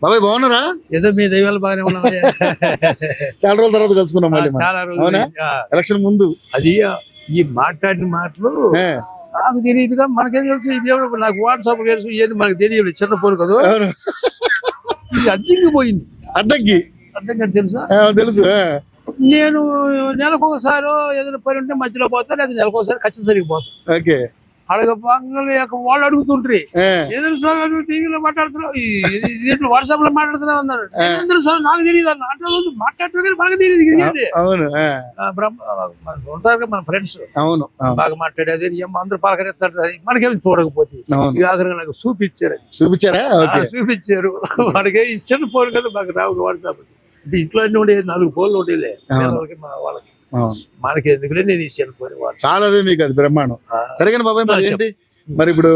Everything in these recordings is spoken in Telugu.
బాబాయ్ బాగున్నారా? ఏదో మీ దైవాలు బాగానే ఉన్నా. చాలా రోజుల తర్వాత కలుసుకున్నాం మళ్ళీ మనం. చాలా రోజులు. అవునా? ఎలక్షన్ ముందు అది ఈ మాట్లాడిన మాటలు ఏ, నాకు తెలియదుగా, మనకేం తెలుసు? ఇది ఎవరు? నాకు వాట్సాప్ తెలుసు, ఏది మనకు తెలియదు. చిన్న ఫోన్ కదా, అవును. ఇది అద్దెకి పోయింది. అడ్డంకి అద్దెకి తెలుసా? తెలుసు. నేను నెలకు ఒకసారి ఏదైనా పని ఉంటే మధ్యలో పోతా, లేదా నెలకు ఒకసారి ఖచ్చితంగా పోతాను. ఓకే. అడగ వాళ్ళు అడుగుతుంటారు, ఎదురు సార్ టీవీలో మాట్లాడుతున్నావు, దీంట్లో వాట్సాప్ లో మాట్లాడుతున్నావు అన్నారు. ఎదురు సార్ నాకు తెలియదు అన్న అంటే మాట్లాడుతున్నా మనకు తెలియదు. అవును. ఉంటారు మన ఫ్రెండ్స్, అవును. బాగా మాట్లాడేది అందరూ పలకరిస్తారు. మనకేమి చూడకపోతే నాకు చూపించారా? చూపించారు. మనకే ఇచ్చిన ఫోన్ కదా మాకు రావు వాట్సాప్. అంటే ఇంట్లో అన్ని ఉండేది 4 ఫోన్లు ఉండేలే మా వాళ్ళకి. మనకి ఎందుకులే నేను ఇచ్చాను ఫోన్. చాలా మీకు అది బ్రహ్మాండం. సరిగ్గా బాబాయ్ మరి ఏంటి మరి ఇప్పుడు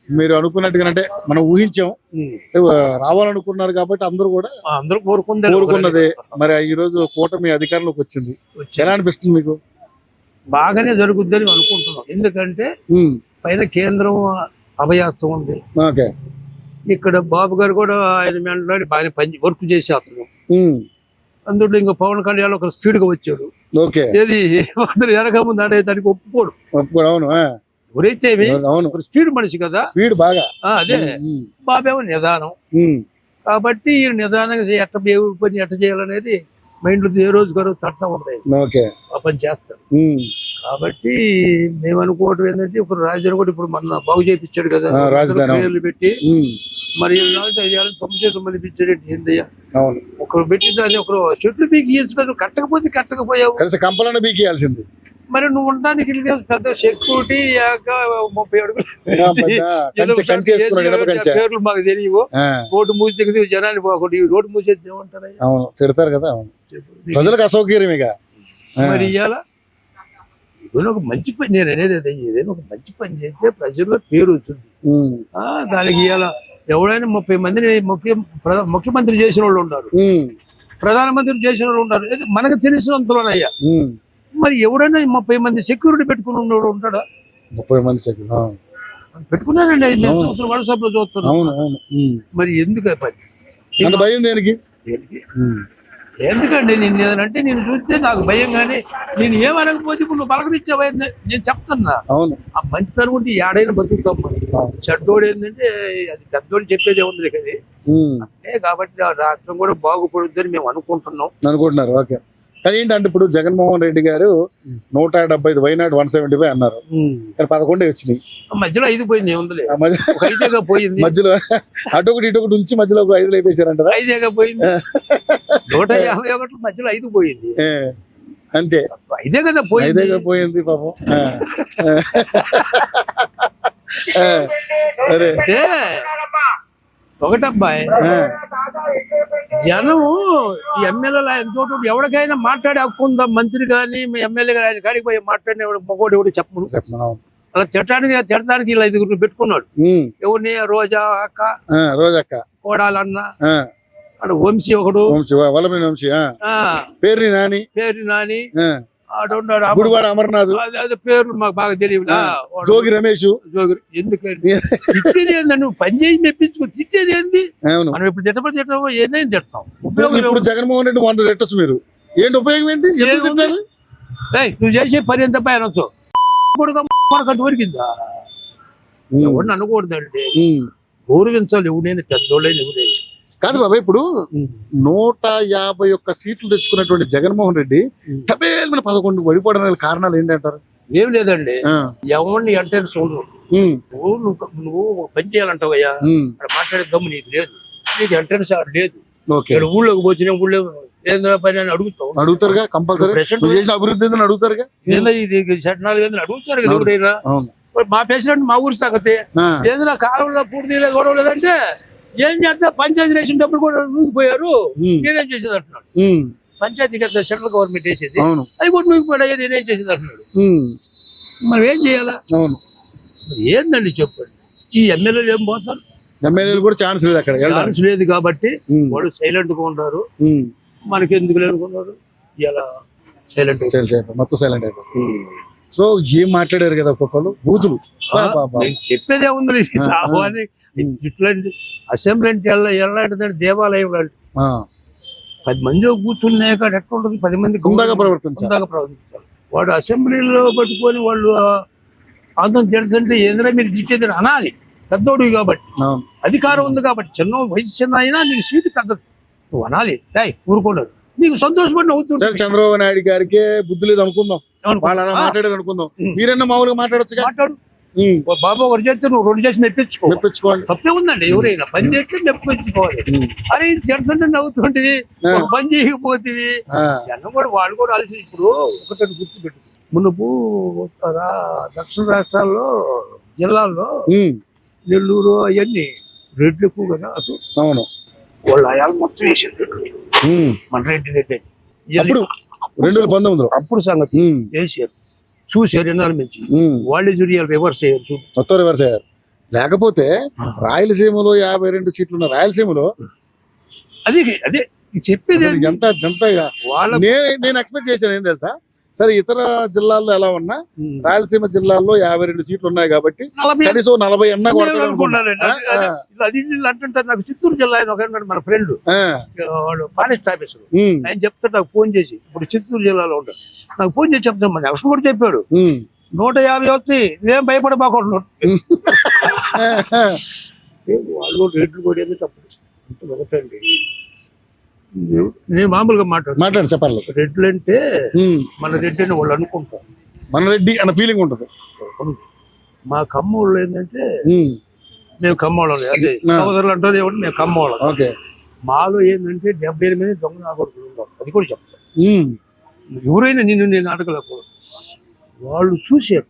మీరు అనుకున్నట్టుగా అంటే మనం ఊహించాం, రావాలనుకున్నారు కాబట్టి అందరూ కూడా అందరూ కోరుకున్నదే. మరి ఈ రోజు కూటమి అధికారంలోకి వచ్చింది, ఎలా అనిపిస్తుంది మీకు? బాగానే జరుగుద్దని అనుకుంటున్నాం. ఎందుకంటే పైన కేంద్రం అభయాస్తం ఉంది. ఓకే. ఇక్కడ బాబు గారు కూడా ఆయన మెంటలో బాగానే వర్క్ చేసేస్తున్నాం. అందులో ఇంకా పవన్ కళ్యాణ్ ఒక స్పీడ్ గా వచ్చాడు. ఏది వెనక ముందు అంటే దానికి ఒప్పుకోడు. అవును. ఎవరైతే స్పీడ్ మనిషి కదా, స్పీడ్ బాగా. అదే బాబేమో నిదానం. కాబట్టి ఈ నిదానంగా ఎట్ట పని ఎట్ట చేయాలనేది మైండ్ లో ఏ రోజు గారు తడతా ఉంటాయి, ఆ పని చేస్తాడు. కాబట్టి మేము అనుకోవటం ఏంటంటే ఇప్పుడు రాజధాని కూడా ఇప్పుడు మన బాగు చేయించాడు కదా, పేర్లు పెట్టి మరి 9 ఇప్పించాడు. ఏందయ్యా ఒకరు పెట్టి దాన్ని ఒకరు చెట్లు పీకి ఇచ్చుకొని కట్టకపోతే కట్టకపోయావు, కంపలను పీకియాల్సింది. మరి నువ్వు ఉండడానికి పెద్ద సెక్యూరిటీ 30 అడుగులు పేర్లు మాకు తెలియవు. రోడ్డు మూసి దగ్గర జనాలు పోకుండా రోడ్డు మూసేది ఏమంటారు? తిడతారు కదా, ప్రజలకు అసౌకర్యం. మరి ఇవాళ ఏదైనా ఒక మంచి పని, నేను అనేది ఏదైనా ఒక మంచి పని చేస్తే ప్రజల్లో పేరు వచ్చింది. దానికి ఇవాళ ఎవరైనా 30 మందిని ముఖ్యమంత్రి చేసిన వాళ్ళు ఉన్నారు, ప్రధానమంత్రి చేసిన వాళ్ళు ఉన్నారు. మనకు తెలిసినంతలోనయ్యా. మరి ఎవరైనా 30 మంది సెక్యూరిటీ పెట్టుకుని ఉన్నవాడు ఉంటాడా? 30 మంది పెట్టుకున్నారండి. వాట్సాప్ లో చూస్తున్నాను. మరి ఎందుకు పని భయం దేనికి? ఎందుకండి నేను ఏదంటే నేను చూస్తే నాకు భయం. కానీ నేను ఏమనకపోతే ఇప్పుడు నువ్వు పలకరించావా నేను చెప్తున్నా. ఆ మంచితనం ఉంటే ఏడైనా బతుకుతాం. చెడ్డోడు ఏంటంటే అది పెద్దోడు చెప్పేది ఏముంది కదా. అంటే కాబట్టి రాష్ట్రం కూడా బాగుపడుద్దని మేము అనుకుంటున్నారు. ఓకే. కానీ ఏంటంటే ఇప్పుడు జగన్మోహన్ రెడ్డి గారు 175 వైనాడు 175 అన్నారు, కానీ 11 వచ్చినాయి. మధ్యలో 5 పోయింది, ఏముంది పోయింది. మధ్యలో అటొకటి ఇటొకటి ఉంచి మధ్యలో 5 లేపేశారంటారా? 5 పోయింది. 151 మధ్యలో 5 పోయింది అంతే. 5 కదా పోయింది పాపం. ఒకటబ్బాయి జనము ఎమ్మెల్యేలు ఎంతో ఎవరికైనా మాట్లాడే హక్కు ఉందా? మంత్రి కానీ ఎమ్మెల్యే కానీ ఆయన కాడికి పోయి మాట్లాడిన మొగోడు ఎవడు చెప్పను. అలా తిట్టడానికి ఇలా 5 పెట్టుకున్నాడు. ఎవరిని? రోజక్క, కోడాలన్న, వంశీ ఒకడు, పేరు నాని, అమర్నాథ్, పేర్లు మాకు బాగా తెలియదు. జోగి రమేష్. ఎందుకంటే తిట్టేది ఏంటంటే నువ్వు పని చేసి మెప్పించుకో. తిట్టేది ఏంది? మనం ఇప్పుడు తిట్టమో ఏదైనా తిడతాం. ఇప్పుడు జగన్మోహన్ రెడ్డి 100 తిట్టచ్చు. మీరు ఏంటి ఉపయోగం ఏంటి? నువ్వు చేసే పని ఎంత పై అనొచ్చు. వరికిందా ఎవరిని అనకూడదండి, గౌరవించాలి. ఎవడైనా పెద్దోళ్ళైనా ఎవరైనా కాదు బాబాయ్. ఇప్పుడు 151 సీట్లు తెచ్చుకున్నటువంటి జగన్మోహన్ రెడ్డి 11 ఓడిపోవడానికి కారణాలు ఏంటంటారు? ఏం లేదండి, ఎవరిని అంటే నువ్వు పని చేయాలంటావయ్యా, అక్కడ మాట్లాడే దమ్ము నీకు లేదు, నీకు ఎంట్రెన్స్ లేదు. ఊళ్ళోకి పోచిన ఊళ్ళో ఏదైనా పని అని అడుగుతారుగా, కంపల్సరీ అభివృద్ధి అడుగుతారుగా, ఇది చట్టాలు ఏదైనా అడుగుతారు కదా ఎవరైనా. మా ప్రెసిడెంట్ మా ఊరు తాగితే ఏదైనా కాలంలో పూర్తి గొడవ లేదంటే ఏం చేస్తా, పంచాయతీ రేషన్ డబ్బులు కూడా ఊగిపోయారు, నేనేం చేసేది అంటున్నాడు. పంచాయతీ కదా సెంట్రల్ గవర్నమెంట్ వేసేది, అవి కూడా ఊగిపోయాయి, నేనేం చేసేది అంటున్నాడు. మనం ఏం చేయాలా? ఏందండి చెప్పండి. ఈ ఎమ్మెల్యేలు ఏం పోతారు? ఎమ్మెల్యేలు కూడా ఛాన్స్ లేదు, అక్కడ ఛాన్స్ లేదు కాబట్టి వాళ్ళు సైలెంట్ గా ఉంటారు. మనకి ఎందుకు లేనుకున్నారు ఇలా సైలెంట్, మొత్తం సైలెంట్ అయిపోయింది. సో ఏం మాట్లాడారు కదా ఒక్కొక్కరు బూతులు. నేను చెప్పేదే ఉంది సామాన్య ఇట్లాంటి అసెంబ్లీ అంటే ఎలాంటిదంటే దేవాలయం లాంటి 10 మంది కూర్చున్నాయి కాదు ఎట్లా ఉంటుంది 10 మంది గుందాగా ప్రవర్తించాలి. వాడు అసెంబ్లీలో పట్టుకొని వాళ్ళు ఆందోళన చేస్తుంటే ఏదైనా మీరు తిట్టేది అనాలి, పెద్దోడు కాబట్టి అధికారం ఉంది కాబట్టి, చిన్న వయసు చిన్న అయినా నీకు సీటు పెద్దది నువ్వు అనాలి, ఊరుకోలేదు నీకు సంతోషపడి నవ్వుతుంది. చంద్రబాబు నాయుడు గారికి బుద్ధి లేదు అనుకుందాం, వాళ్ళు అలా మాట్లాడారు అనుకుందాం, మీరన్నా మామూలుగా మాట్లాడొచ్చు. మాట్లాడు బాబు ఒకటి చేస్తే నువ్వు 2 చేసి మెప్పించుకోవాలి, తప్పే ఉందండి. ఎవరైనా పని చేస్తే మెప్పించుకోవాలి. అరే జనసంటే నవ్వుతుంటివి, పని చేయకపోతేవి జనం కూడా వాళ్ళు కూడా ఆలోచించి. ఇప్పుడు ఒకటి గుర్తుపెట్టు, మునుపు దక్షిణ రాష్ట్రాల్లో జిల్లాల్లో నెల్లూరు అవన్నీ రెడ్లు ఎక్కువ కదా, అసలు అవును వాళ్ళు అయాలు మొత్తం వేసారు రెడ్లు, మన రెడ్డి అప్పుడు 2019 అప్పుడు సంగతి వేసారు, చూసారు ఎన్నాళ్ళు మించి వాళ్ళే జుడియాలు రివర్స్ అయ్యారు, మొత్తం రివర్స్ అయ్యారు. లేకపోతే రాయలసీమలో 52 సీట్లు ఉన్న రాయలసీమలో అదే అదే చెప్పేది ఎంత నేను ఎక్స్పెక్ట్ చేశాను ఏం తెలుసా, సరే ఇతర జిల్లాల్లో ఎలా ఉన్నా రాయలసీమ జిల్లాల్లో 52 సీట్లు ఉన్నాయి కాబట్టి కనీసం 40 అన్నా అంటుంటారు. నాకు చిత్తూరు జిల్లా మన ఫ్రెండ్ వాడు ఫారెస్ట్ ఆఫీసర్, ఆయన చెప్తాడు నాకు ఫోన్ చేసి, ఇప్పుడు చిత్తూరు జిల్లాలో ఉంటాడు, నాకు ఫోన్ చేసి చెప్తాను మన ఎలక్షన్ కూడా చెప్పాడు 150 వస్తాయి ఏం భయపడబాకుండా వాళ్ళు రెడ్లు కూడా ఏదో తప్పదు. ఒకటండి నేను మామూలుగా మాట్లాడు చెప్పాలి, రెడ్లు అంటే మన రెడ్డి అని వాళ్ళు అనుకుంటారు, మన రెడ్డి అన్న ఫీలింగ్ ఉంటుంది. మా కమ్మోళ్ళు ఏంటంటే మేము కమ్మోళ్ళం, అదే సోదరులు అంటారు ఏమంటే మేము కమ్మోళ్ళం. మాలో ఏంటంటే 78 దొంగ నాగొడుకులు ఉంటాం, అది కూడా చెప్తాం. ఎవరైనా నేను అడగలేకపోతే వాళ్ళు చూశారు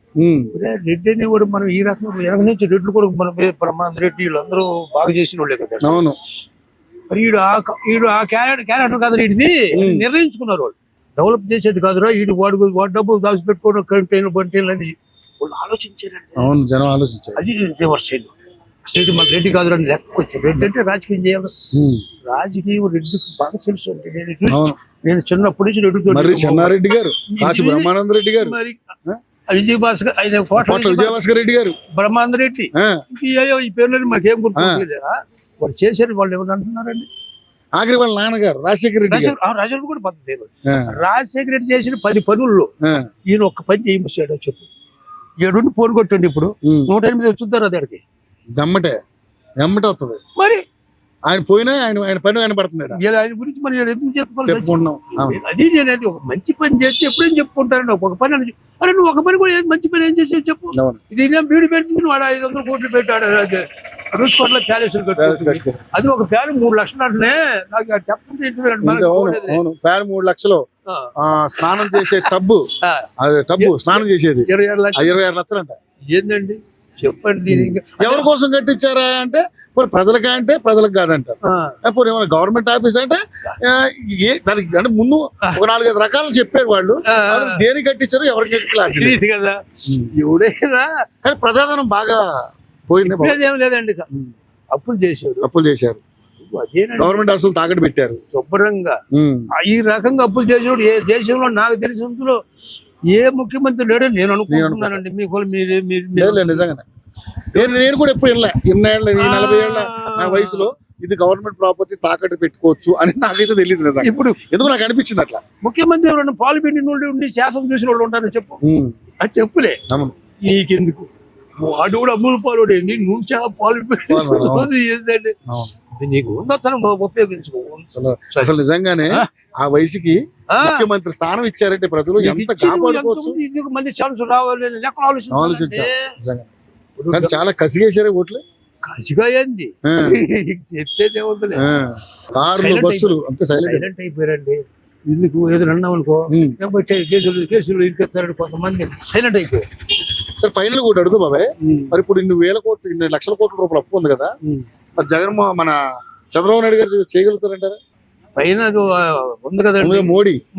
రెడ్డి అనేవాడు మనం ఈ రకంగా వెనక నుంచి రెడ్లు కూడా మన రెడ్డి వీళ్ళందరూ బాగా చేసిన వాళ్ళే కదా. అవును, మరి వీడు ఆ క్యారెక్టర్ కాదు, వీడిది నిర్ణయించుకున్నారు వాళ్ళు, డెవలప్ చేసేది కాదురా వీడు వాడు డబ్బులు దాచిపెట్టుకోవడం కంటైనర్ బంటైన్లు అని వాళ్ళు ఆలోచించారండి. అవును, జనం ఆలోచించారు. అది రివర్స్ సైడ్ సైడ్ మన రెడ్డి కాదురా అని లెక్క వచ్చారు. రెడ్డి అంటే రాజకీయం చేయాలి, రాజకీయం రెడ్డికి బాగా తెలుసు. అంటే నేను చిన్నప్పటి నుంచి రెడ్డితో చెన్నారెడ్డి గారు, బ్రహ్మానంద రెడ్డి గారు, మరి విజయభాస్కర్ ఆయన విజయభాస్కర్ రెడ్డి గారు, బ్రహ్మానంద రెడ్డి, ఈ పేర్లని మాకేం గుర్తులేదా వాళ్ళు చేశారు. వాళ్ళు ఎవరు అంటున్నారండి, ఆఖరి వాళ్ళ నాన్నగారు రాజశేఖర రెడ్డి, రాజశేఖర్ కూడా పద్ధతి. రాజశేఖర రెడ్డి చేసిన 10 పనుల్లో ఈయన ఒక్క పని చేయమొచ్చాడో చెప్పు. 7 ఫోన్ కొట్టండి, ఇప్పుడు 108 వచ్చుతారు అదికి గమ్మటే వస్తుంది. మరి ఆయన పోయినా ఆయన పని ఆయన పడుతున్నాడు. ఆయన గురించి మనం ఎందుకు చెప్పుకుంటున్నాం? అది నేనది ఒక మంచి పని చేస్తే ఎప్పుడేం చెప్పుకుంటారండి. ఒక పని అని అరే నువ్వు ఒక పని కూడా మంచి పని ఏం చేసావు చెప్పు. ఇది బీడు పెట్టుకుని వాడు 500 కోట్లు పెట్టాడు రూసుకోట్ల ప్యాలెస్, అది ఒక ఫ్యాన్ 3 లక్షలు అంటే నాకు చెప్తుంటే ఫ్యాన్ 3 లక్షలు, స్నానం చేసే టబ్బు స్నానం చేసేది 26 లక్షలు అంట. ఏందండి చెప్పండి, ఎవరి కోసం కట్టించారా అంటే ప్రజలకే అంటే ప్రజలకు కాదంటారు. ఇప్పుడు ఏమైనా గవర్నమెంట్ ఆఫీస్ అంటే దానికి అంటే ముందు ఒక 4-5 రకాలు చెప్పారు వాళ్ళు, దేనికి కట్టించారు ఎవరికి కదా. ఎవడైనా కానీ ప్రజాధనం బాగా పోయింది. ఏం లేదండి, అప్పులు చేశారు, గవర్నమెంట్ అసలు తాకట్టు పెట్టారు శుభ్రంగా. ఈ రకంగా అప్పులు చేసినప్పుడు ఏ దేశంలో నాకు తెలిసినంతలో ఏ ముఖ్యమంత్రి లేడో నేను అనుకుంటున్నానండి. మీకు నిజంగానే నేను కూడా ఎప్పుడు 40 ఏళ్ళ నా వయసులో ఇది గవర్నమెంట్ ప్రాపర్టీ తాకట్టు పెట్టుకోవచ్చు అని నాకైతే తెలియదు. ఇప్పుడు ఎందుకు నాకు అనిపించింది అట్లా. ముఖ్యమంత్రి ఎవరైనా పాలు పిండి ఉండి శాసనం చూసిన వాళ్ళు ఉంటారని చెప్పు, అది చెప్పులే నీకెందుకు. వాడు కూడా అమ్ములు పాలు ఏంటి, నువ్వు పాలు పిండి ఏంటంటే నీకు ఉన్నతనం ఉపయోగించుకో. అసలు నిజంగానే ఆ వయసుకి ముఖ్యమంత్రి స్థానం ఇచ్చారంటే ప్రజలు ఎంత కాపాడుకోవచ్చు. మళ్ళీ ఛాన్స్ రావాలి ఆలోచించారు. కానీ చాలా కసిగేసారే ఓట్లు. కసిగా ఏంది చెప్పేదే ఉంటుంది. కార్లు బస్సులు అంత సైలెంట్ అయిపోయారండి. ఎందుకు ఏదైనా అన్నాం అనుకో కేసులు ఇరికెత్తారని కొంతమంది సైలెంట్ అయిపోయారు. సార్ ఫైనల్ కూడా అడుగుతా బాబాయ్, మరి ఇప్పుడు 2 లక్షల కోట్ల రూపాయలు అప్పు ఉంది కదా, మరి జగన్మోహన్ మన చంద్రబాబు నాయుడు గారు చేయగలుగుతారంటారా? పైన ఉంది కదండి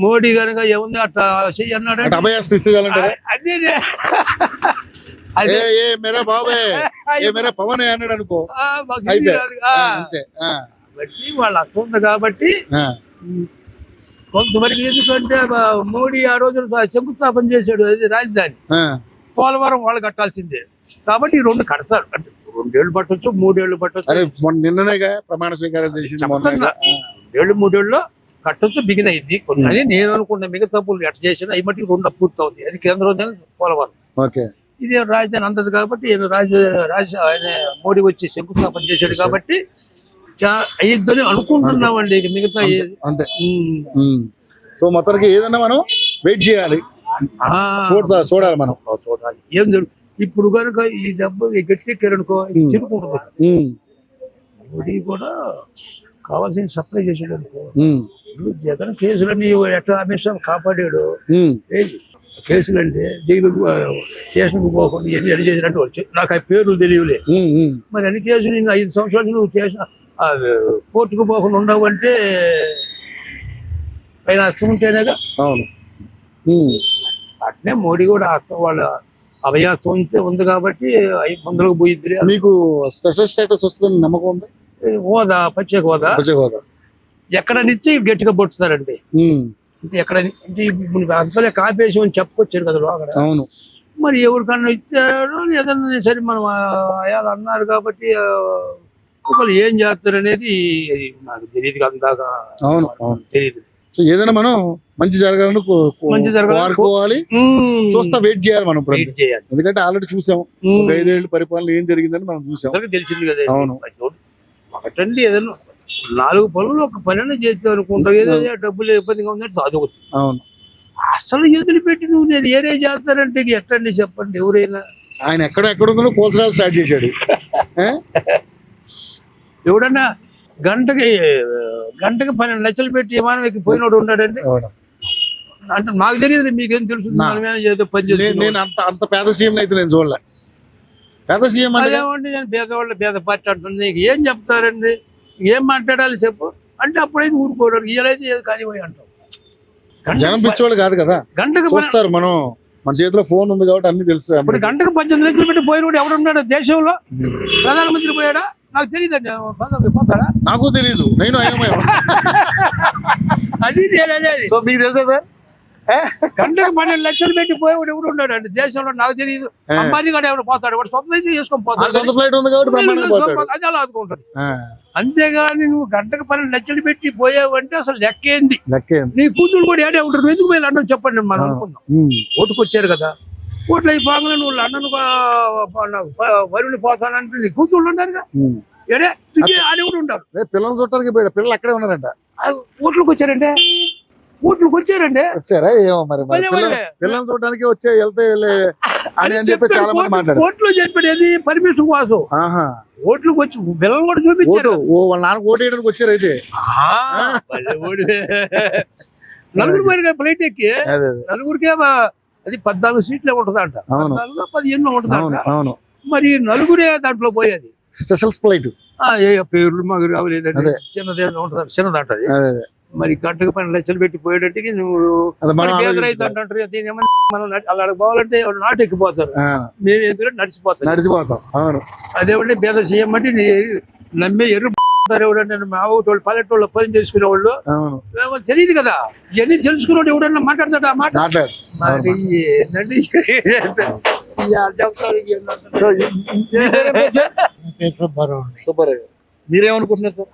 మోడీ కనుక ఏముంది అట్లా చెయ్యి అన్నాడు, అభయాస్తి ఇస్తేగాలంటారా? అదే మేరా బాబాయ్ మేరా పవన్ అన్నాడు అనుకో, కాబట్టి వాళ్ళు అట్లా ఉంది కాబట్టి కొంతవరకు ఎందుకంటే మోడీ ఆ రోజు శంకుస్థాపన చేశాడు అది రాజధాని, ఆ, పోలవరం వాళ్ళు కట్టాల్సిందే. కాబట్టి ఈ 2 కడతారు, అంటే 2 ఏళ్ళు పట్టొచ్చు, 3 ఏళ్ళు పట్టొచ్చు. అరే మొన్న నిన్ననేగా ప్రమాణ స్వీకారం చేసింది మొన్న. చెప్తున్నా, 2 ఏళ్ళు 3 ఏళ్ళలో కట్టొచ్చు, బిగిన్ అయింది. అని నేను అనుకున్న మిగతా పనులు ఎట్ట చేసినా అవి మట్టి 2 పూర్తి అవుతుంది. అది కేంద్రం పోలవరం, ఓకే. ఇది రాజధాని అందదు కాబట్టి ఆయన మోడీ వచ్చి శంకుస్థాపన చేశాడు కాబట్టి అయ్యిద్దని అనుకుంటున్నామండి. ఇక మిగతా అంతే. సో మొత్తానికి ఏదన్నా మనం వెయిట్ చేయాలి, చూడాలి మనం. చూడాలి ఏం జరుగు. ఇప్పుడు కనుక ఈ దెబ్బ గట్టికెక్కారనుకో చిరుకుంటుంది. మోడీ కూడా కావాల్సిన సప్లై చేసాడు అనుకో. ఇప్పుడు జగన్ కేసులన్నీ ఎట్లా అమిత్ షా కాపాడాడు. కేసులు అంటే జైలు స్టేషన్కి పోకుండా ఎన్ని ఎన్ని చేసినట్టు వచ్చి నాకు ఆ పేర్లు తెలియలే. మరి అన్ని కేసులు నేను 5 సంవత్సరాలు నువ్వు చేసిన కోర్టుకు పోకుండా ఉండవంటే పైన అస్తం ఉంటేనేగా. అవును. అట్నే మోడీ కూడా వాళ్ళ అభయాస్తం ఉంది కాబట్టి 5 మందులకు పోయిద్ది. మీకు స్పెషల్ స్టేటస్ వస్తుందని నమ్మకం ఉంది? హోదా, ప్రత్యేక హోదా ఎక్కడ నుంచి గట్టిగా పొట్టుతారండి. ఎక్కడ అంతలే కాపేసి అని చెప్పుకొచ్చారు కదా లోపల. అవును. మరి ఎవరికన్నా ఇచ్చారో ఏదన్నా సరే మనం అయాలు అన్నారు కాబట్టి ఒకళ్ళు ఏం చేస్తారు అనేది నాకు తెలియదు. అందాక తెలియదు. ఏదైనా మనం మంచి జరగాలని కోరుకోవాలి, చూస్తా వెయిట్ చేయాలి మనం. ఎందుకంటే ఆల్రెడీ చూసాం 5 ఏళ్ళు పరిపాలన ఏం జరిగిందని మనం చూసాం, తెలిసింది కదా. అవును. ఒకటండి ఏదైనా 4 పనులు ఒక పని చేస్తావు అనుకుంటావు, ఏదైనా డబ్బులు ఇబ్బందిగా ఉందంటే చదువుతుంది. అవును. అసలు ఎదురు పెట్టి నువ్వు నేను ఏరే చేస్తానంటే ఎట్టండి చెప్పండి ఎవరైనా. ఆయన ఎక్కడ ఉందో కోల్చడాలు స్టార్ట్ చేశాడు. ఎవడన్నా గంటకి 12 లక్షలు పెట్టి విమానం ఎక్కి పోయినోడు ఉన్నాడండి. అంటే నాకు తెలియదు, మీకేం తెలుసు? నేను అంత పేద సీఎం అయితే నేను చూడలే. పేద సీఎం అదేమండి, నేను పేద పార్టీ అంటుంది. నీకు ఏం చెప్తారండి, ఏం మాట్లాడాలి చెప్పు అంటే అప్పుడైతే ఊరుకోవడం. ఇయ్యలైతే ఏది కానిపోయి అంటాం. జనం పిచ్చోళ్ళు కాదు కదా, గంటకు చూస్తారు. మన చేతిలో ఫోన్ ఉంది కాబట్టి అన్ని తెలుసు. ఇప్పుడు గంటకు 18 లక్షలు పెట్టి పోయినోడు ఎవడున్నాడు దేశంలో? ప్రధానమంత్రి పోయాడా? నాకు తెలియదండి. పోతాడా? నాకు తెలీదు, నేను అయోమయం. అది సో మీకు తెలుసా సార్? గంటకు 12 లక్షలు పెట్టి పోయేవాడు ఎవడు ఉన్నాడు అండి దేశంలో? నాకు తెలియదు. అంబానీ కూడా ఎవరు పోతాడు? వాడు సొంత అయితే చేసుకొని పోతాడు, అది అలా అనుకుంటాడు. అంతేగాని నువ్వు గంటకు 12 లక్షలు పెట్టి పోయావంటే అసలు లెక్కేంది? నీ కూతురు కూడా ఏడే ఉంటారు, ఎందుకు పోయి లండన్ చెప్పండి మనం అనుకుందాం. ఓటుకు వచ్చారు కదా, ఓట్లు అయిపోగానే నువ్వు లండన్ వరుణి పోతానంటే నీ కూతుళ్ళు ఉన్నారుగా, ఏడే ఆడే కూడా ఉంటారు. పిల్లలు చూడటానికి పోయాడు, పిల్లలు అక్కడే ఉన్నారంట. ఓట్లకు వచ్చారంటే వచ్చారా ఏమో మరి. పిల్లలు చూడడానికి వెళ్తే అని చెప్పి చాలా మంది మాట్లాడారు. ఓట్లు చెప్పేది పర్మిషన్ కోసం. ఓట్లకు వచ్చి పిల్లలు కూడా చూపించారు. వాళ్ళ నాన్న ఓటు వేయడానికి వచ్చారు. అయితే నలుగురు పోయి ఫ్లైట్ ఎక్కి నలుగురికే అది 14 సీట్లే ఉంటదంట, 15 ఉంటదంట. మరి నలుగురే దాంట్లో పోయేది స్పెషల్ ఫ్లైట్. పేర్లు మాకు రావలేదండి, చిన్నదేదో ఉంటది, చిన్నదంట అది. మరి గంటకు 12 లక్షలు పెట్టి పోయేటట్టుకి నువ్వు రైతు అంటారు. మనం అలా పోవాలంటే నాటు ఎక్కిపోతారు, మేము ఎందుకంటే నడిచిపోతాం. అదేమంటే పేద సీఎం అంటే నమ్మే ఎర్ర ఎవడంటే మా ఊరు పల్లెటూళ్ళు పని చేసుకునే వాళ్ళు తెలియదు కదా. ఇవన్నీ తెలుసుకున్నాడు ఎవడన్నా మాట్లాడతాడు. ఆ మాట మరి ఏంటంటే మీరేమనుకుంటున్నారు సార్?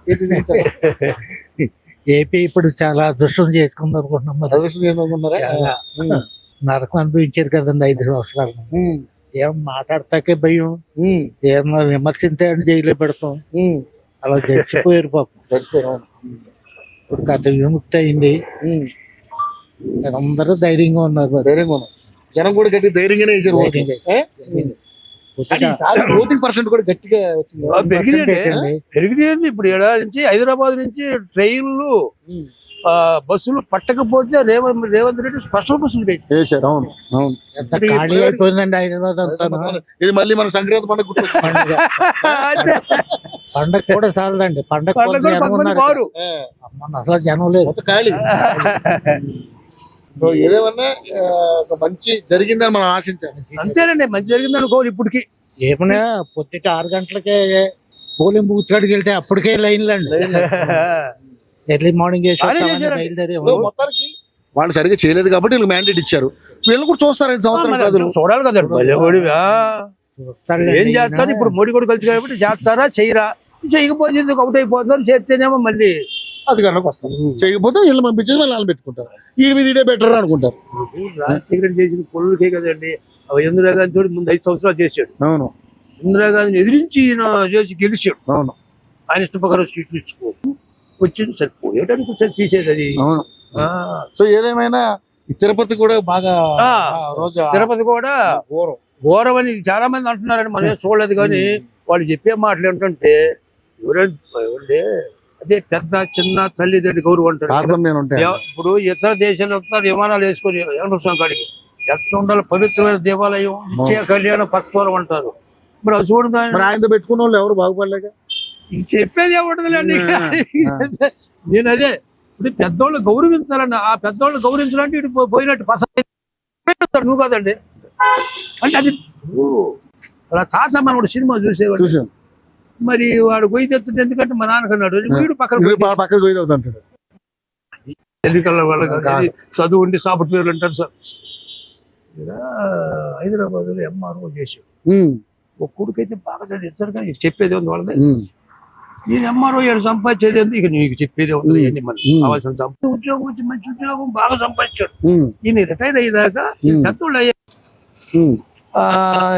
ఏపీ ఇప్పుడు చాలా అదృష్టం చేసుకుంది అనుకుంటున్నాం. నరకం అనిపించారు కదండి 5 సంవత్సరాలు. ఏం మాట్లాడతాకే భయం, ఏమన్నా విమర్శింతే అని జైల్లో పెడతాం. అలా జడిసిపోయారు పాపం. ఇప్పుడు కథ విముక్తి అయింది, అందరూ ధైర్యంగా ఉన్నారు. జనం కూడా గట్టి ధైర్యంగానే ఓటింగ్ % కూడా గట్టిగా పెరిగిపోయింది. ఇప్పుడు ఏడాది నుంచి హైదరాబాద్ నుంచి ట్రైన్లు బస్సులు పట్టకపోతే రేవంత్ రెడ్డి స్పెషల్ బస్సులు వేశారు. అవును, ఖాళీ అయిపోయిందండి హైదరాబాద్ అంతా. ఇది మళ్ళీ మన సంక్రాంతి పండగ కూడా చాలదండి. పండగ అసలు జనం లేదు, ఖాళీ. సో ఏదేమన్నా ఒక మంచి జరిగిందని మనం ఆశించాలి. అంతేనండి, మంచి జరిగింది అనుకోవాలి. ఇప్పటికి ఏమన్నా పొద్దుట 6 గంటలకే పోలింగ్ బూత్ కాడికి వెళ్తే అప్పటికే లైన్లు అండి. ఎర్లీ మార్నింగ్ చేసి బాగానే వస్తామని చేశారండి. బయలుదేరి సో మొత్తానికి వాళ్ళు సరిగ్గా చేయలేదు కాబట్టి వీళ్ళు మ్యాండేట్ ఇచ్చారు. వీళ్ళు కూడా చూస్తారు 5 సంవత్సరాల ప్రజలు. చూడాలి కదండి భలేవాడివా. చూస్తాడు ఏం చేస్తారు ఇప్పుడు మోడీ కూడా కలిసి కాబట్టి చేస్తారా చేయరా, చేయకపోతే ఎందుకు ఒకటైపోతారు, చేస్తేనేమో మళ్ళీ అధికారంలోకి వస్తారు. చేయకపోతే వీళ్ళు పంపించేసి మళ్ళీ వాళ్ళు పెట్టుకుంటారు. ఈ మీద ఇదే బెటర్ అనుకుంటారు. రాజశేఖర్ చేసిన పనులకే కదండి. అవి ఇందిరాగాంధీ తోటి ముందు 5 సంవత్సరాలు చేశాడు. అవును ఇందిరాగాంధీని ఎదిరించి ఈయన చేసి గెలిచాడు. అవును ఆయన ఇష్ట ప్రకారం సీట్లు ఇచ్చుకోవచ్చు వచ్చింది సరిపోయేటానికి ఒకసారి తీసేది అది. అవును. సో ఏదేమైనా ఈ తిరుపతి కూడా బాగా రోజు తిరుపతి కూడా ఘోరం. ఘోరం అని చాలా మంది అంటున్నారని మనం ఏం చూడలేదు. కానీ వాళ్ళు చెప్పే మాటలు ఏంటంటే ఎవరంటే అదే పెద్ద చిన్న తల్లిదండ్రి గౌరవం అంటారు. తారతమ్యాలు ఉంటాయి. ఇప్పుడు ఇతర దేశాలు వస్తారు విమానాలు వేసుకొని వెంకటేశ్వర కాడికి ఎట్లా ఉండాలి, పవిత్రమైన దేవాలయం, నిత్య కళ్యాణం, పస్ఫోరం అంటారు. మరి అది చూడదా, మరి ఆయనతో పెట్టుకున్న వాళ్ళు ఎవరు బాగుపడలేక ఇది చెప్పేది ఏముంటుందిలేండి. నేను అదే ఇప్పుడు పెద్దోళ్ళు గౌరవించాలన్న, ఆ పెద్దోళ్ళు గౌరవించాలంటే ఇటు పోయినట్టు పసండి నువ్వు కాదండి అంటే అది అలా తాత మనోడు సినిమా చూసేవాడు. చూసాం. మరి వాడు గొయ్యి తెచ్చుంటే ఎందుకంటే మా నాన్నకు అన్నాడు వీడు పక్కన పోయి అవుతుంటాడు. ఎన్నికల వాళ్ళకి చదువు ఉండి సాఫ్ట్వేర్లు అంటారు సార్. హైదరాబాద్ లో ఎంఆర్ఓ చేసాడు. ఒక కొడుకైతే బాగా చదివిస్తారు కానీ చెప్పేది ఉంది వాళ్ళది. నేను ఎంఆర్ఓ సంపాదించేది ఎందుకు, ఇక నీకు చెప్పేది ఉంది. కావాల్సిన ఉద్యోగం వచ్చి మంచి ఉద్యోగం బాగా సంపాదించాడు. ఈయన రిటైర్ అయ్యేదాకా పెద్దోళ్ళు అయ్యారు.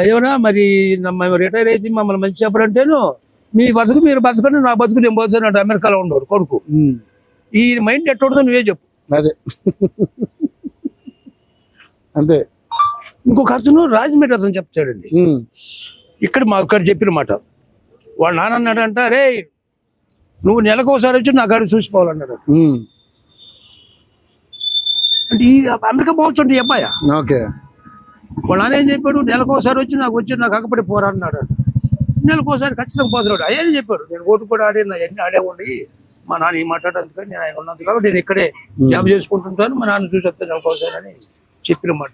ఏమన్నా మరి రిటైర్ అయితే మమ్మల్ని మంచి చెప్పరంటేను మీ బతుకు మీరు బతకండి, నా బతుకు నేను బతుకున్నాడు. అమెరికాలో ఉండేవాడు కొడుకు. ఈ మైండ్ ఎట్టుండదో నువ్వే చెప్పు. అదే అంతే. ఇంకొక అతను రాజమండ్రి అతను చెప్తాడండి. ఇక్కడ ఇక్కడ చెప్పిన మాట వాళ్ళ నాన్న అన్నాడంట, రే నువ్వు నెలకు ఒకసారి వచ్చి నా గాడి చూసిపోవాలన్నాడు. అంటే ఈ అమెరికా పోవచ్చు ఈ అబ్బాయి. ఓకే. వాళ్ళ నాన్న ఏం చెప్పాడు, నెలకు ఒకసారి వచ్చి నాకు అక్కపడి పోరా అన్నాడు. నెలకు ఒకసారి ఖచ్చితంగా పోతున్నాడు. అయ్యని చెప్పాడు, నేను ఓటు కూడా ఆడే నా ఎన్ని ఆడేవండి, మా నాన్న ఈ మాట్లాడేందుకు కానీ నేను ఆయన ఉన్నంత కాబట్టి నేను ఇక్కడే జాబ్ చేసుకుంటుంటాను, మా నాన్న చూసి వస్తే నెలకు ఒకసారి అని చెప్పిన మాట.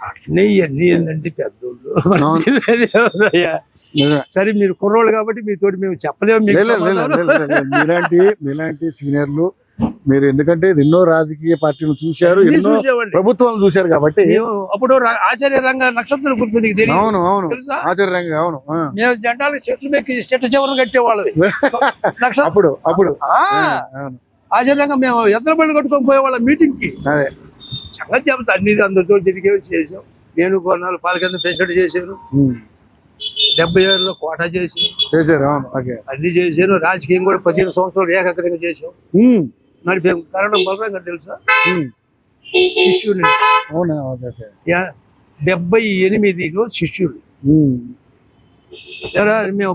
అట్నే ఇవన్నీ ఏంటంటే పెద్దోళ్ళు. సరే మీరు కుర్రోళ్ళు కాబట్టి మీతోటి మేము చెప్పలేము. మీలాంటి సీనియర్లు మీరు ఎందుకంటే ఎన్నో రాజకీయ పార్టీలు చూశారు, ఎన్నో ప్రభుత్వాలు చూశారు కాబట్టి. అప్పుడు ఆచార్య రంగ నక్షత్రం గుర్తు నీకు తెలియదు. అవును అవును ఆచార్య రంగ. అవును. మేము జెండాలు చెట్లు మెక్కి చెట్టు చివరలు కట్టేవాళ్ళది. అప్పుడు అప్పుడు ఆచార్య రంగ మేము ఎద్దల బండి కట్టుకొని పోయేవాళ్ళం మీటింగ్ కి. అదే సంగతి చెప్తా. అన్ని అందరితో తిరిగే చేసాం. నేను కొన్నాళ్ళు పాలకింద ప్రెసిడెంట్ చేశాను. 77లో కోటా చేశారు. అన్ని చేశాను. రాజకీయం కూడా 15 సంవత్సరాలు ఏకగ్రంగా చేసాం. నడిపాం. కరణం బలరంగా తెలుసా శిష్యుడు. 78లో శిష్యుడు. ఎవరా మేము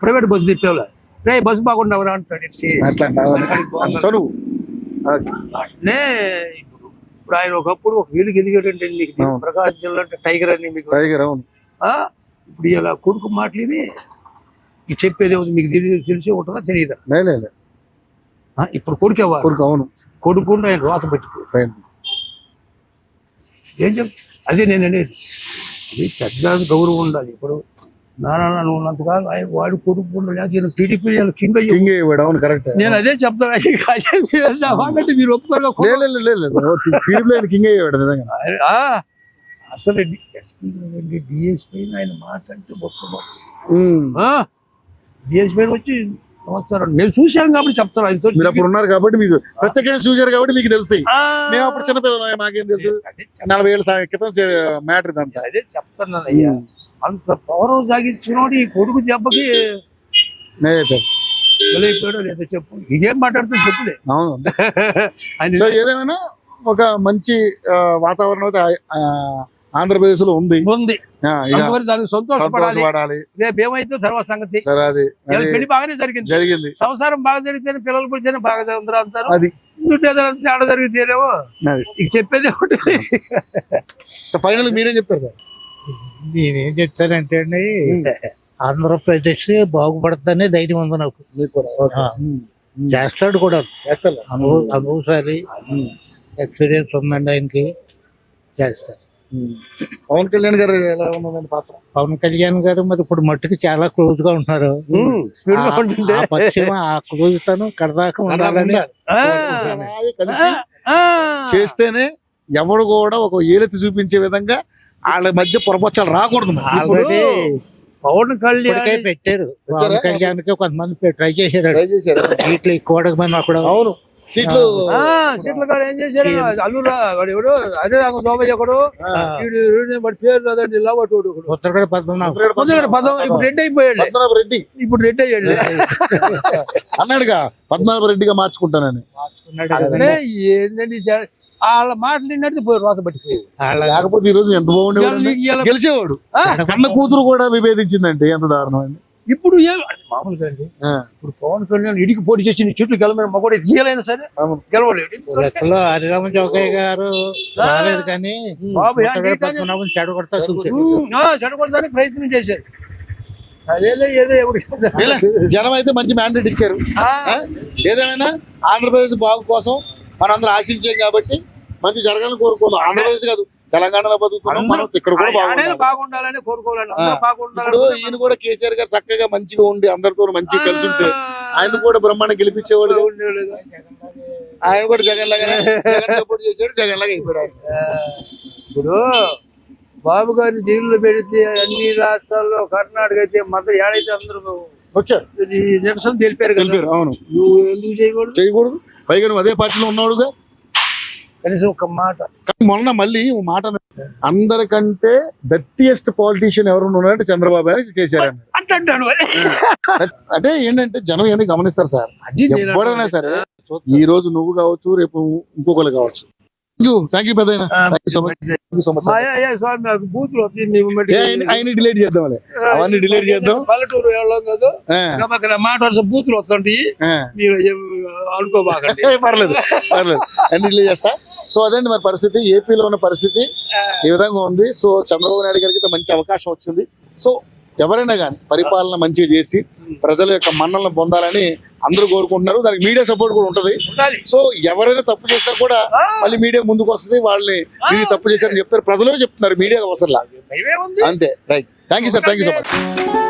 ప్రైవేట్ బస్సు తిప్పేవాళ్ళ, రే బస్సు బాగుండవరా అంటాడు. అట్నే ఇప్పుడు ఆయన ఒకప్పుడు ఒక వీలు గెలిగాడంటే నీకు ప్రకాశం జిల్లా అంటే టైగర్ అని మీకు. ఇప్పుడు ఇలా కొడుకు మాటలేని చెప్పేది మీకు తెలిసి ఉంటుందా తెలియదా? ఇప్పుడు కొడుకేవారు కొడుకుండా ఆయన రోత పెట్టుకో ఏం చెప్ అదే నేను అనేది. అది పెద్ద గౌరవం ఉండాలి. ఇప్పుడు నారాయణ నువ్వు ఉన్నంతకాలం ఆయన వాడు కొడుకు లేదు టీడీపీ కింగ్ అయ్యాడు. నేను అదే చెప్తాను. మీరు ఒప్పుకోరు. అసలు ఎస్పీ డిఎస్పీ ఆయన మాట అంటే డిఎస్పీ వచ్చి నమస్కారం మేము చూసాం కాబట్టి చెప్తాను. ఆయనతో మీరు అప్పుడు ఉన్నారు కాబట్టి మీకు ప్రత్యేకంగా చూసారు కాబట్టి మీకు తెలుస్తాయి. మేము అప్పుడు చిన్నపిల్లలు మాకేం తెలుసు. 40 ఏళ్ళ క్రితం మ్యాటర్ ఇదంతా. అదే చెప్తాను అయ్యా. అంత పౌరవ సాగించినోడు ఈ కొడుకు దెబ్బకి వెళ్ళిపోయాడో లేదో చెప్పు. ఇదేం మాట్లాడుతుంది చెప్పులే. అవును. ఏదేమైనా ఒక మంచి వాతావరణం అయితే ఆంధ్రప్రదేశ్ లో ఉంది. దానికి సంతోషపడాలి. రేపు ఏమైతే తర్వాత సంగతి. పెళ్లి బాగానే జరిగింది. సంసారం బాగా జరిగితేనే పిల్లలు పుడితేనే బాగా అందరూ అంటారు. అది ఆడ జరిగితేనేమో ఇక చెప్పేది ఒకటి. ఫైనల్ మీరేం చెప్తారు సార్? నేనేం చెప్తానంటే అండి, ఆంధ్రప్రదేశ్ బాగుపడుతుందనే ధైర్యం ఉంది నాకు. చేస్తాడు కూడా, అనుభవశాలి, ఎక్స్పీరియన్స్ ఉందండి ఆయనకి, చేస్తారు. పవన్ కళ్యాణ్ గారు ఎలా ఉన్నదండి పాత్ర? పవన్ కళ్యాణ్ గారు మరి ఇప్పుడు మట్టుకు చాలా క్లోజ్ గా ఉంటున్నారు. స్పీడ్ గా ఉంటుండే. ఆ పరిచయం ఆ క్లోజ్ తను కడదాకా ఉండాలని ఆ, కలిసి ఆ. చేస్తేనే ఎవడు కూడా ఒక ఏలెత్తి చూపించే విధంగా వాళ్ళ మధ్య పొరపచ్చాలు రాకూడదు మరి. ఆల్రెడీ పవన్ కళ్యాణ్ ఇప్పటికే పెట్టారు. పవన్ కళ్యాణ్ కి కొంతమంది ట్రై చేశారు. ట్రై చేశారు. సీట్లు ఎక్కువ అడగమని అక్కడ. అవును సీట్లు సీట్ల కాడ ఏం చేశారు? అల్లురా వాడు ఎవడు అదే నాకు సోమయ్య ఒకడు వాడి పేరు రాదండి లావటోడు ఒకడు. ఉత్తరగడ పద్మనాభం పొద్దుగడ పదం ఇప్పుడు రెడ్డి అయిపోయాడు. పద్మనాభ రెడ్డి ఇప్పుడు రెడ్డి అయ్యాడు. అన్నాడుగా పద్మనాభ రెడ్డిగా మార్చుకుంటానని. మార్చుకున్నాడు కదా. అంటే ఏంటండి వాళ్ళ మాటలు విన్నట్టు పోయి రోత పట్టిపోయి లేకపోతే ఈ రోజు ఎంత బాగుండేవాడు, గెలిచేవాడు. కన్న కూతురు కూడా విభేదించిందంటే ఎంత దారుణం అండి. ఇప్పుడు ఏం మామూలుగా అండి. ఇప్పుడు పవన్ కళ్యాణ్ ఇడికి పోటీ చేసి నీ చెట్లు గెలమైన మగోడు తీయలైనా సరే గెలవలేడు. లెక్కలో హరిరామ చౌకయ్య గారు రాలేదు కానీ బాబు ఉత్తరగడ పద్మనాభం చెడగొడతా చూశారు. చెడగొడడానికి ప్రయత్నం చేశారు. అదేలే ఏదో ఎవరు జనం అయితే మంచి మ్యాండేట్ ఇచ్చారు. ఏదేమైనా ఆంధ్రప్రదేశ్ బాగు కోసం మనందరం ఆశించాం కాబట్టి మంచి జరగాలని కోరుకుందాం. ఆంధ్రప్రదేశ్ కాదు తెలంగాణలో బతుకుతున్నాం మనం, ఇక్కడ కూడా బాగుండాలి. బాగుండాలని కోరుకోవాలని ఇప్పుడు ఈయన కూడా కేసీఆర్ గారు చక్కగా మంచిగా ఉండి అందరితో మంచిగా కలిసి ఉంటే ఆయన కూడా బ్రహ్మాండ గెలిపించేవాడు. ఆయన కూడా జగన్ లాగానే సపోర్ట్ చేశాడు, జగన్ లాగా అయిపోయాడు. ఇప్పుడు బాబు గారిని జైల్లో పెడితే అన్ని రాష్ట్రాల్లో కర్ణాటక అయితే మొత్తం ఏడైతే అందరూ వచ్చారు నిరసన తెలిపారు. అవును, నువ్వు ఎందుకు చేయకూడదు. పైగా నువ్వు అదే పార్టీలో ఉన్నాడుగా. కనీసం ఒక మాట. కానీ మొన్న మళ్ళీ మాట అందరికంటే డర్టియెస్ట్ పాలిటీషియన్ ఎవరు ఉన్నారంటే చంద్రబాబు గారు, కేసీఆర్ అంటాడు. అంటే ఏంటంటే జనం ఏమి గమనిస్తారు సార్. ఎవరైనా సరే ఈ రోజు నువ్వు కావచ్చు, రేపు ఇంకొకరు కావచ్చు. థ్యాంక్ యూ పెద్ద బూతులు ఆయన డిలీట్ చేద్దాం, అవన్నీ డిలీట్ చేద్దాం. పల్లెటూరు వెళ్ళం కాదు, మాట వరుస బూతులు వస్తుంటాయి, మీరు అనుకోబాకండి. పర్లేదు పర్లేదు అన్ని డిలీట్ చేస్తా. సో అదండి మరి పరిస్థితి, ఏపీలో ఉన్న పరిస్థితి ఈ విధంగా ఉంది. సో చంద్రబాబు నాయుడు గారికి మంచి అవకాశం వచ్చింది. సో ఎవరైనా కానీ పరిపాలన మంచిగా చేసి ప్రజల యొక్క మన్నలను పొందాలని అందరూ కోరుకుంటున్నారు. దానికి మీడియా సపోర్ట్ కూడా ఉంటది. సో ఎవరైనా తప్పు చేసినా కూడా మళ్ళీ మీడియా ముందుకు వస్తుంది, వాళ్ళని మీరు తప్పు చేశారని చెప్తారు, ప్రజలే చెప్తున్నారు, మీడియా అవసరం. అంతే. Right. Thank you sir, thank you so much.